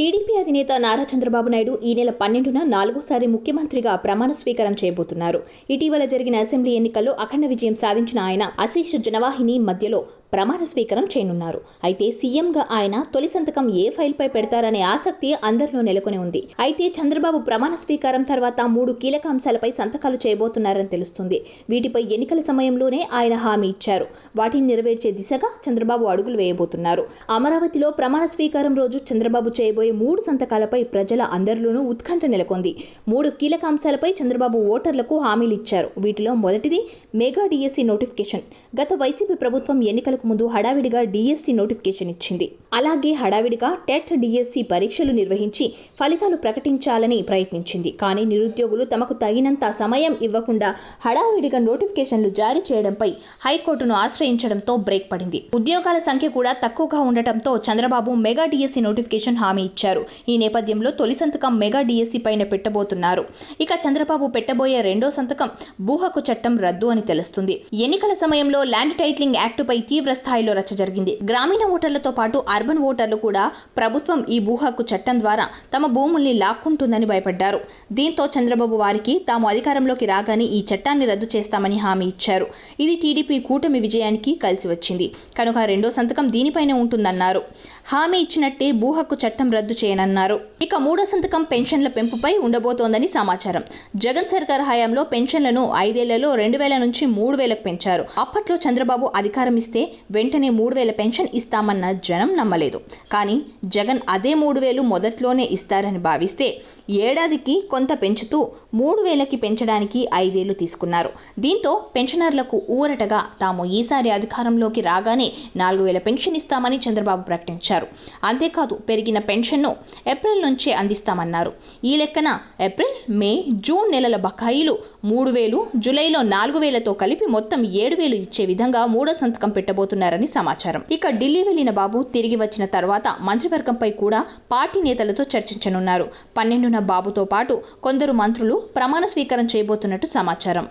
TDP అధినేత నారా చంద్రబాబు నాయుడు ఈ నెల 12న నాలుగోసారి ముఖ్యమంత్రిగా ప్రమాణ స్వీకారం చేయబోతున్నారు. ఇటీవల జరిగిన అసెంబ్లీ ఎన్నికల్లో అఖండ విజయం సాధించిన ఆయన అశేష జనవాహిని మధ్యలో ప్రమాణ స్వీకారం చేయనున్నారు. అయితే సీఎంగా ఆయన తొలి సంతకం ఏ ఫైల్పై పెడతారనే ఆసక్తి అందరిలో నెలకొని ఉంది. అయితే చంద్రబాబు ప్రమాణ స్వీకారం తర్వాత 3 కీలక అంశాలపై సంతకాలు చేయబోతున్నారని తెలుస్తుంది. వీటిపై ఎన్నికల సమయంలోనే ఆయన హామీ ఇచ్చారు. వాటిని నెరవేర్చే దిశగా చంద్రబాబు అడుగులు వేయబోతున్నారు. అమరావతిలో ప్రమాణ స్వీకారం రోజు చంద్రబాబు చేయబోయే 3 సంతకాలపై ప్రజల అందరిలోనూ ఉత్కంఠ నెలకొంది. 3 కీలక అంశాలపై చంద్రబాబు ఓటర్లకు హామీలు ఇచ్చారు. వీటిలో మొదటిది మెగా డిఎస్సి నోటిఫికేషన్. గత వైసీపీ ప్రభుత్వం ఎన్నికలకు ముందు హడావిడిగా డిఎస్సి నోటిఫికేషన్ ఇచ్చింది. అలాగే హడావిడిగా టెట్ డిఎస్సి పరీక్షలు నిర్వహించి ఫలితాలు ప్రకటించాలని ప్రయత్నించింది. కానీ నిరుద్యోగులు తమకు తగినంత సమయం ఇవ్వకుండా హడావిడిగా నోటిఫికేషన్లు జారీ చేయడంపై హైకోర్టును ఆశ్రయించడంతో బ్రేక్ పడింది. ఉద్యోగాల సంఖ్య కూడా తక్కువగా ఉండటంతో చంద్రబాబు మెగా డిఎస్సి నోటిఫికేషన్ హామీ ఇచ్చారు. ఈ నేపథ్యంలో తొలి సంతకం మెగా డిఎస్సి పైన పెట్టబోతున్నారు. ఇక చంద్రబాబు పెట్టబోయే రెండో సంతకం భూ హక్కు చట్టం రద్దు అని తెలుస్తుంది. ఎన్నికల సమయంలో ల్యాండ్ టైటిలింగ్ యాక్టుపై తీవ్ర స్థాయిలో రచ్చ జరిగింది. గ్రామీణ ఓటర్లతో పాటు అర్బన్ ఓటర్లు కూడా ప్రభుత్వం ఈ భూ హక్కు చట్టం ద్వారా తమ భూముల్ని లాక్కుంటుందని భయపడ్డారు. దీంతో చంద్రబాబు వారికి తాము అధికారంలోకి రాగానే ఈ చట్టాన్ని రద్దు చేస్తామని హామీ ఇచ్చారు. ఇది టీడీపీ కూటమి విజయానికి కలిసి వచ్చింది కనుక రెండో సంతకం దీనిపైనే ఉంటుందన్నారు. హామీ ఇచ్చినట్టే భూ హక్కు చట్టం రద్దు చేయనన్నారు. ఇక మూడో సంతకం పెన్షన్ల పెంపుపై ఉండబోతోందని సమాచారం. జగన్ సర్కార్ హయాంలో పెన్షన్లను 5 ఏళ్లలో 2000 నుంచి 3000కు పెంచారు. అప్పట్లో చంద్రబాబు అధికారం ఇస్తే వెంటనే 3000 పెన్షన్ ఇస్తామన్న జనం నమ్మలేదు. కానీ జగన్ అదే 3000 మొదట్లోనే ఇస్తారని భావిస్తే ఏడాదికి కొంత పెంచుతూ 3000కి పెంచడానికి 5 ఏళ్లు తీసుకున్నారు. దీంతో పెన్షనర్లకు ఊరటగా తాము ఈసారి అధికారంలోకి రాగానే 4000 పెన్షన్ ఇస్తామని చంద్రబాబు ప్రకటించారు. అంతేకాదు పెరిగిన పెన్షన్ను ఏప్రిల్ నుంచే అందిస్తామన్నారు. ఈ లెక్కన ఏప్రిల్, మే, జూన్ నెలల బకాయిలు 3000, జూలైలో 4000తో కలిపి మొత్తం 7000 ఇచ్చే విధంగా మూడో సంతకం పెట్టబోతున్నారని సమాచారం. ఇక ఢిల్లీ వెళ్లిన బాబు తిరిగి వచ్చిన తర్వాత మంత్రివర్గంపై కూడా పార్టీ నేతలతో చర్చించనున్నారు. 12న బాబుతో పాటు కొందరు మంత్రులు ప్రమాణ స్వీకారం చేయబోతున్నట్టు సమాచారం.